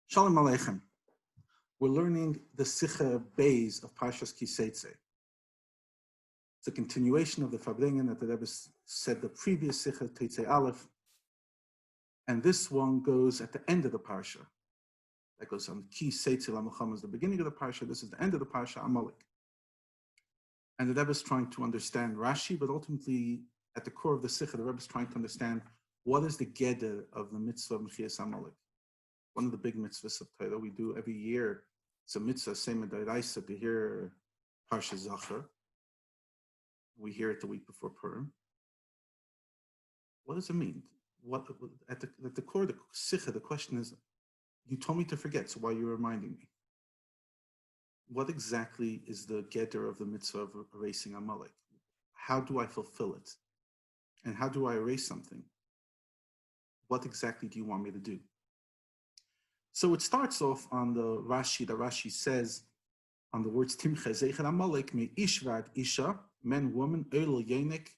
Shalom Aleichem. We're learning the Sicha Beis of Parshas Teitzei. It's a continuation of the Farbrengen that the Rebbe said the previous Sicha Teitzei Aleph, and this one goes at the end of the Parsha. That goes on Teitzei Lamucham is the beginning of the Parsha. This is the end of the Parsha, Amalek. And the Rebbe is trying to understand Rashi, but ultimately at the core of the Sicha, the Rebbe is trying to understand what is the Geder of the Mitzvah of Mechias Amalek. One of the big mitzvahs of Torah we do every year. It's a mitzvah, same d'oraisa, to hear Parsha Zachar. We hear it the week before Purim. What does it mean? At the core of the Sikha, the question is, you told me to forget, so why are you reminding me? What exactly is the Geder of the mitzvah of erasing Amalek? How do I fulfill it? And how do I erase something? What exactly do you want me to do? So it starts off on the Rashi. The Rashi says on the words Timche Zeicher Amalek me Ishvad Isha, men, woman, Eil Yenik,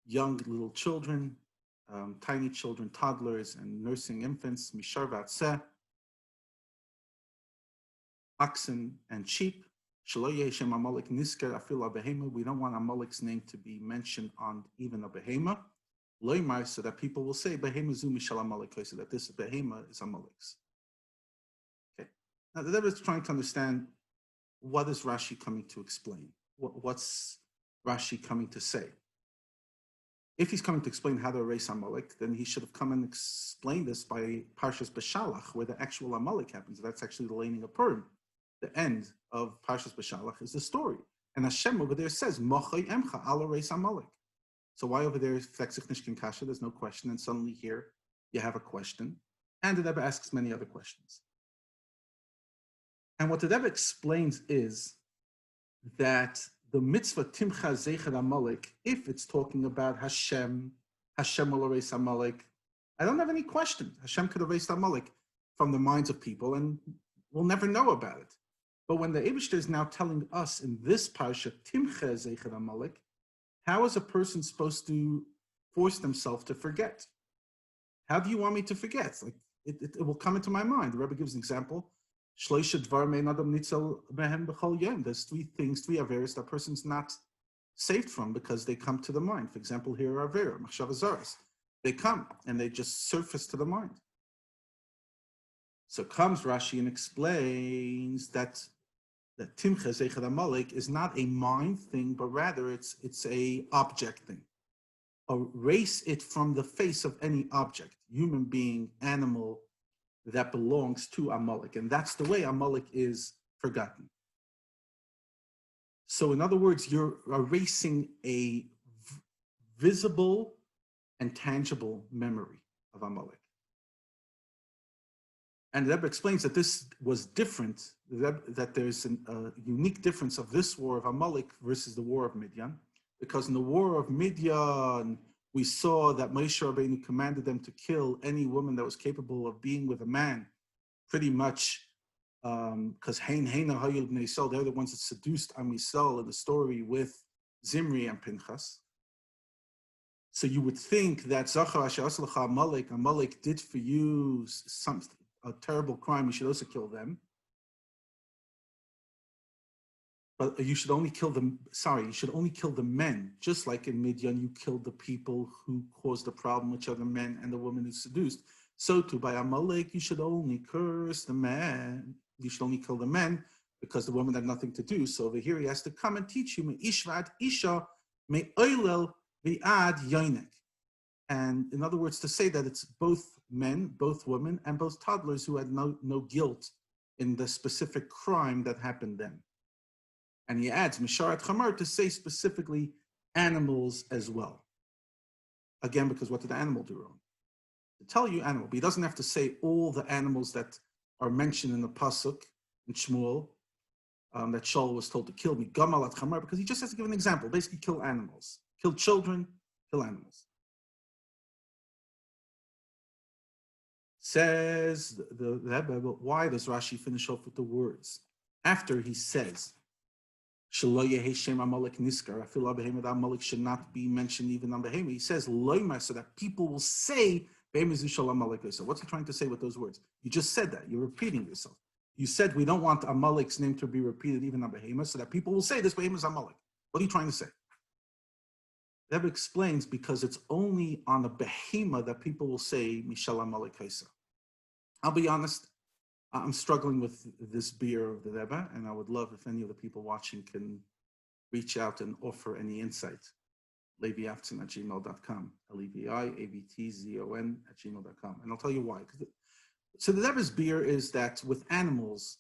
young little children, tiny children, toddlers, and nursing infants, Misharvat Se, oxen and sheep. Shelo Yeshem Amalek Nisker Afil Behema. We don't want Amalek's name to be mentioned on even a behema. Loimar, so that people will say Behema Zu Mishal Amalek, so that this behema is Amalek's. Now, the Rebbe is trying to understand what is Rashi coming to explain. What's Rashi coming to say? If he's coming to explain how to erase Amalek, then he should have come and explained this by Parshas Beshalach, where the actual Amalek happens. That's actually the laning of Purim. The end of Parshas Beshalach is the story. And Hashem over there says, Mochai Emcha, I'll erase Amalek. So why over there is Fleksich Nishkin Kasha? There's no question. And suddenly here, you have a question. And the Rebbe asks many other questions. And what the Rebbe explains is that the mitzvah Timcha Zeicher Amalek, if it's talking about Hashem will erase Amalek, I don't have any question. Hashem could erase Amalek from the minds of people, and we'll never know about it. But when the Eibishter is now telling us in this parsha Timcha Zeicher Amalek, how is a person supposed to force themselves to forget? How do you want me to forget? Like it will come into my mind. The Rebbe gives an example. There's three things, three averos that a person's not saved from because they come to the mind. For example, here are avera, machshava zaras. They come and they just surface to the mind. So comes Rashi and explains that Timcha Zeicher Amalek is not a mind thing, but rather it's a object thing. Erase it from the face of any object, human being, animal, that belongs to Amalek. And that's the way Amalek is forgotten. So in other words, you're erasing a visible and tangible memory of Amalek. And the Rebbe explains that this was different, that there's a unique difference of this war of Amalek versus the war of Midian. Because in the war of Midian, we saw that Moshe Rabbeinu commanded them to kill any woman that was capable of being with a man, pretty much because they're the ones that seduced Am Yisrael in the story with Zimri and Pinchas. So you would think that Zachar Asher Aslecha Amalek did for you a terrible crime, you should also kill them. But you should only kill the men, just like in Midian, you killed the people who caused the problem, which are the men and the women who seduced. So too, by Amalek, you should only curse the men. You should only kill the men because the woman had nothing to do. So over here, he has to come and teach you, Ishvad Isha, me oilel vi'ad yoinek. And in other words, to say that it's both men, both women, and both toddlers who had no guilt in the specific crime that happened then. And he adds Misharat Chamar to say specifically animals as well. Again, because what did the animal do wrong? To tell you animal, but he doesn't have to say all the animals that are mentioned in the Pasuk, in Shmuel, that Shaul was told to kill me, Gamalat Chamar, because he just has to give an example, basically kill animals. Kill children, kill animals. Says the Rebbe, but why does Rashi finish off with the words? After he says, Amalek Niskar, Amalek should not be mentioned even on Behema. He says, Loimar, so that people will say So what's he trying to say with those words? You just said that. You're repeating yourself. You said we don't want Amalek's name to be repeated even on Behemoth, so that people will say this Behemoth is Amalek. What are you trying to say? Rebbe explains because it's only on a Behemoth that people will say Mishal Amalek Kaisa. I'll be honest, I'm struggling with this beer of the Rebbe, and I would love if any of the people watching can reach out and offer any insight. Levi Avtzon at gmail.com, LEVI-AVTZON at gmail.com. And I'll tell you why. So the Rebbe's beer is that with animals,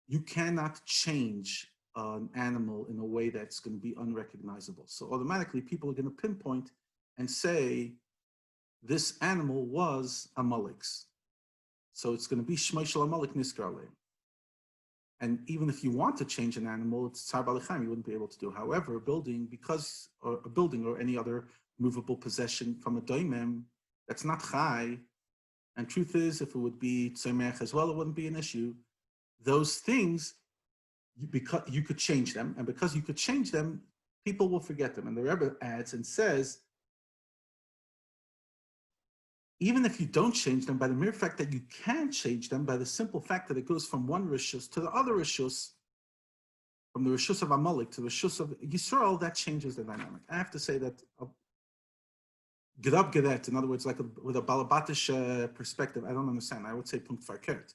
you cannot change an animal in a way that's going to be unrecognizable. So automatically people are going to pinpoint and say, this animal was Amalek's. So it's going to be Shmei Shel Amalek Niskar Aleim. And even if you want to change an animal, it's Tzar B'Alechem, you wouldn't be able to do. However, a building or any other movable possession from a doimem, that's not chai. And truth is, if it would be tzomech as well, it wouldn't be an issue. Those things, because you could change them, and because you could change them, people will forget them. And the Rebbe adds and says, even if you don't change them, by the mere fact that you can change them, by the simple fact that it goes from one rishus to the other rishus, from the rishus of Amalek to the rishus of Yisrael, that changes the dynamic. I have to say that Gedab Gedet, in other words, like with a Balabatish perspective, I don't understand. I would say Punkt Farkert.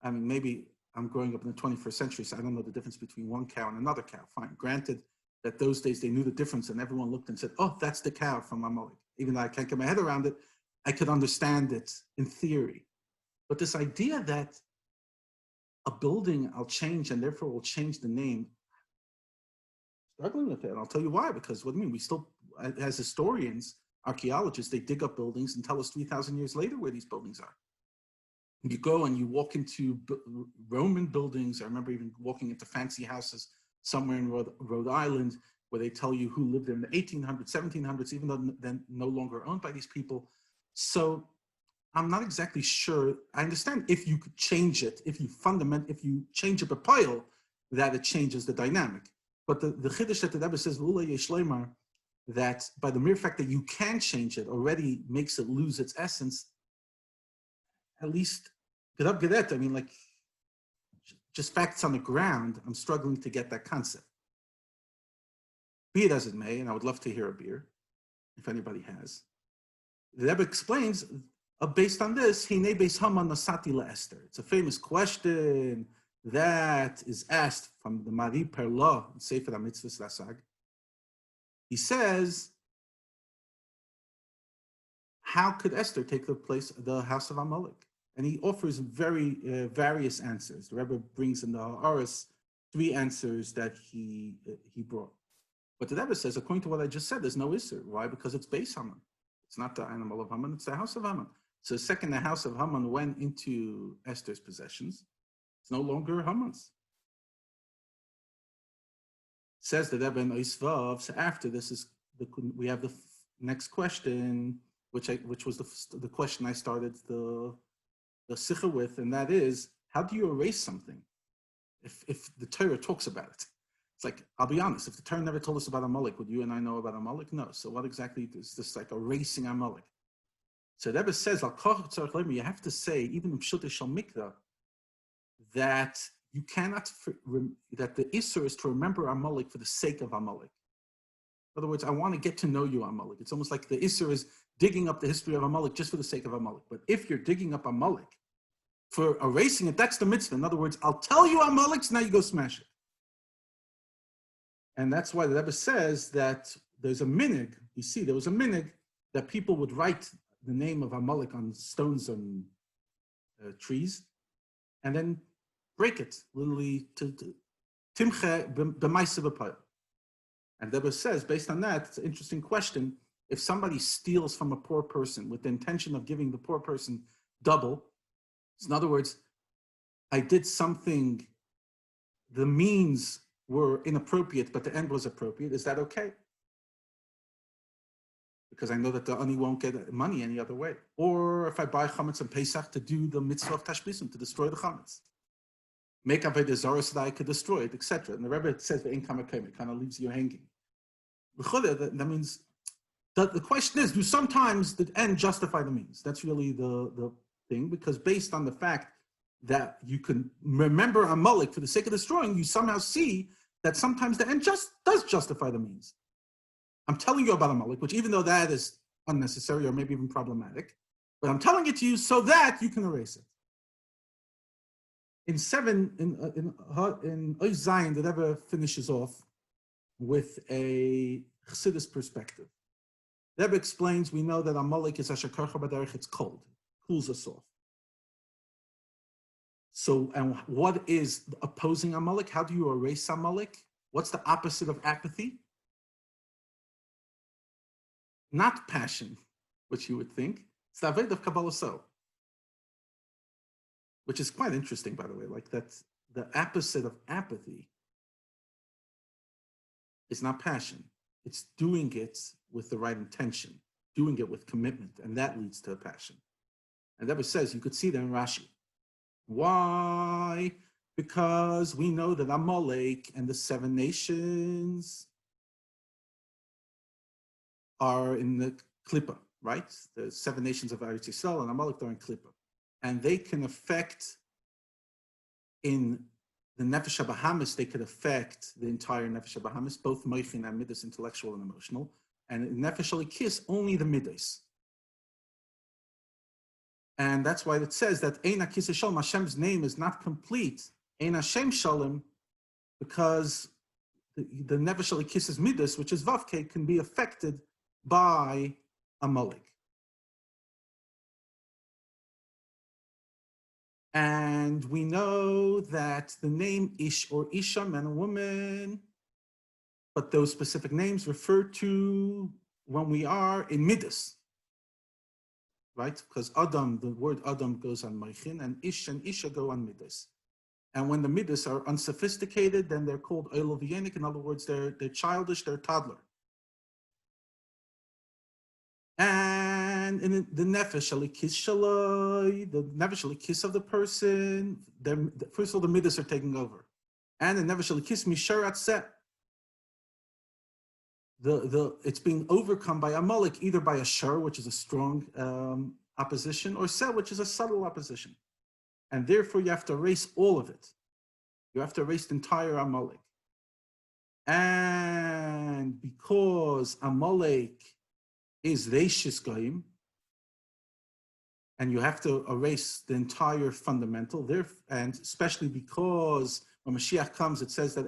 I mean, maybe I'm growing up in the 21st century, so I don't know the difference between one cow and another cow. Fine. Granted that those days they knew the difference and everyone looked and said, oh, that's the cow from Amalek. Even though I can't get my head around it, I could understand it in theory. But this idea that a building I'll change and therefore will change the name, struggling with it. And I'll tell you why, because what do you mean? We still, as historians, archaeologists, they dig up buildings and tell us 3,000 years later where these buildings are. You go and you walk into Roman buildings. I remember even walking into fancy houses somewhere in Rhode Island where they tell you who lived there in the 1800s, 1700s, even though they're no longer owned by these people. So I'm not exactly sure. I understand if you could change it, if you change up a pile, that it changes the dynamic. But the Chiddush that the Rebbe says, that by the mere fact that you can change it already makes it lose its essence. At least, I mean, like, just facts on the ground, I'm struggling to get that concept. Be it as it may, and I would love to hear a beer, if anybody has. The Rebbe explains, based on this, Hine Beis Haman Nasati LaEsther. It's a famous question that is asked from the Mari Perla in Sefer HaMitzvah Rasag. He says, how could Esther take the place of the house of Amalek? And he offers very various answers. The Rebbe brings in the Ha'aris 3 answers that he brought. But the Rebbe says, according to what I just said, there's no Isser. Why? Because it's Beis Haman. It's not the animal of Haman, it's the house of Haman. So the second the house of Haman went into Esther's possessions, it's no longer Haman's. Says the Rebbe in Oisvav. So after this we have the next question, which was the question I started the Sikha with, and that is, how do you erase something if the Torah talks about it? It's like, I'll be honest, if the Torah never told us about Amalek, would you and I know about Amalek? No. So what exactly is this, like erasing Amalek? So the Rebbe says, you have to say, even in Pshutei Shel Mikra, that you cannot, that the Isser is to remember Amalek for the sake of Amalek. In other words, I want to get to know you, Amalek. It's almost like the Isser is digging up the history of Amalek just for the sake of Amalek. But if you're digging up Amalek for erasing it, that's the mitzvah. In other words, I'll tell you Amalek, so now you go smash it. And that's why the Rebbe says that there's a minig. You see, there was a minig that people would write the name of Amalek on stones and trees, and then break it, literally to timche b'maisa b'payil. And the Rebbe says, based on that, it's an interesting question. If somebody steals from a poor person with the intention of giving the poor person double, so in other words, I did something, the means were inappropriate, but the end was appropriate, is that okay? Because I know that the ani won't get money any other way. Or if I buy chametz and Pesach to do the mitzvah of tashbisim, to destroy the chametz. Make avodah zarah so that I could destroy it, etc. And the Rebbe says the income it kind of leaves you hanging. That means The question is, do sometimes the end justify the means? That's really the thing, because based on the fact that you can remember Amalek for the sake of destroying, you somehow see that sometimes the end just does justify the means. I'm telling you about Amalek, which even though that is unnecessary or maybe even problematic, but I'm telling it to you so that you can erase it. In Ois Zayin, the Rebbe finishes off with a Chassidus perspective. The Rebbe explains, we know that Amalek is Asher Karcha B'derech, it's cold, cools us off. So, and what is opposing Amalek? How do you erase Amalek? What's the opposite of apathy? Not passion, which you would think. It's the Aved of Kabbalah So, which is quite interesting, by the way. Like that's the opposite of apathy is not passion. It's doing it with the right intention, doing it with commitment, and that leads to passion. And that says, you could see that in Rashi. Why? Because we know that Amalek and the 7 nations are in the Klippa, right? The 7 nations of Eretz Yisrael and Amalek are in Klippa. And they can affect, in the Nefesh HaBahamis, they could affect the entire Nefesh HaBahamis, both Moichin and Midas, intellectual and emotional. And in Nefesh Alikis, only the Midas. And that's why it says that Ein HaKisei Shalom, Hashem's name is not complete, Ein Hashem Shalom, because the Nefesh Alikis' Midas, which is Vavke, can be affected by Amalek. And we know that the name Ish or Isha, man and woman, but those specific names refer to when we are in Midas, right? Because Adam, the word Adam goes on Moichin, and Ish and Isha go on Midas. And when the Midas are unsophisticated, then they're called Oil Vienik. In other words, they're childish, they're toddler. And in the Nefesh Alikis Shaloi, the Nefesh Alikis of the person, first of all, the Midas are taking over. And the Nefesh Alikis Misharat Set, it's being overcome by Amalek, either by a Shur, which is a strong opposition, or Set, which is a subtle opposition. And therefore, you have to erase all of it. You have to erase the entire Amalek. And because Amalek is Reishis Goyim, and you have to erase the entire fundamental there, and especially because when Mashiach comes, it says that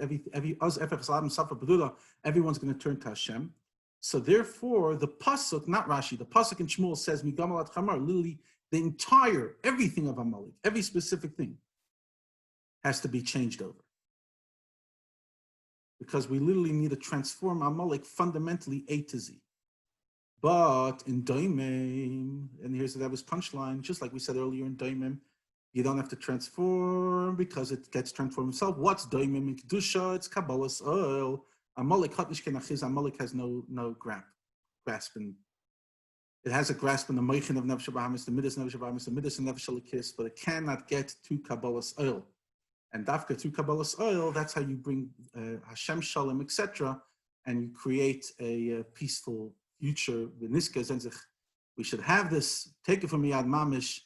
everyone's going to turn to Hashem. So therefore, the pasuk, not Rashi, the pasuk in Shmuel says, "Migamal Chamar," literally the entire, everything of Amalek, every specific thing, has to be changed over. Because we literally need to transform Amalek fundamentally A to Z. But in Daimim, and here's the Rebbe's punchline, just like we said earlier in Daimim, you don't have to transform because it gets transformed itself. What's Daimim in Kedusha? It's Kabbalah's oil. Amalek has no grasp in. It has a grasp in the Moichin of Nefesh HaBahamis, the Midas Nefesh HaBahamis, the Midas and Nefesh Alikis, but it cannot get to Kabbalah's oil. And Dafka through Kabbalah's oil, that's how you bring Hashem Shalom, etc., and you create a peaceful future. We should have this, take it from Yad Mamish,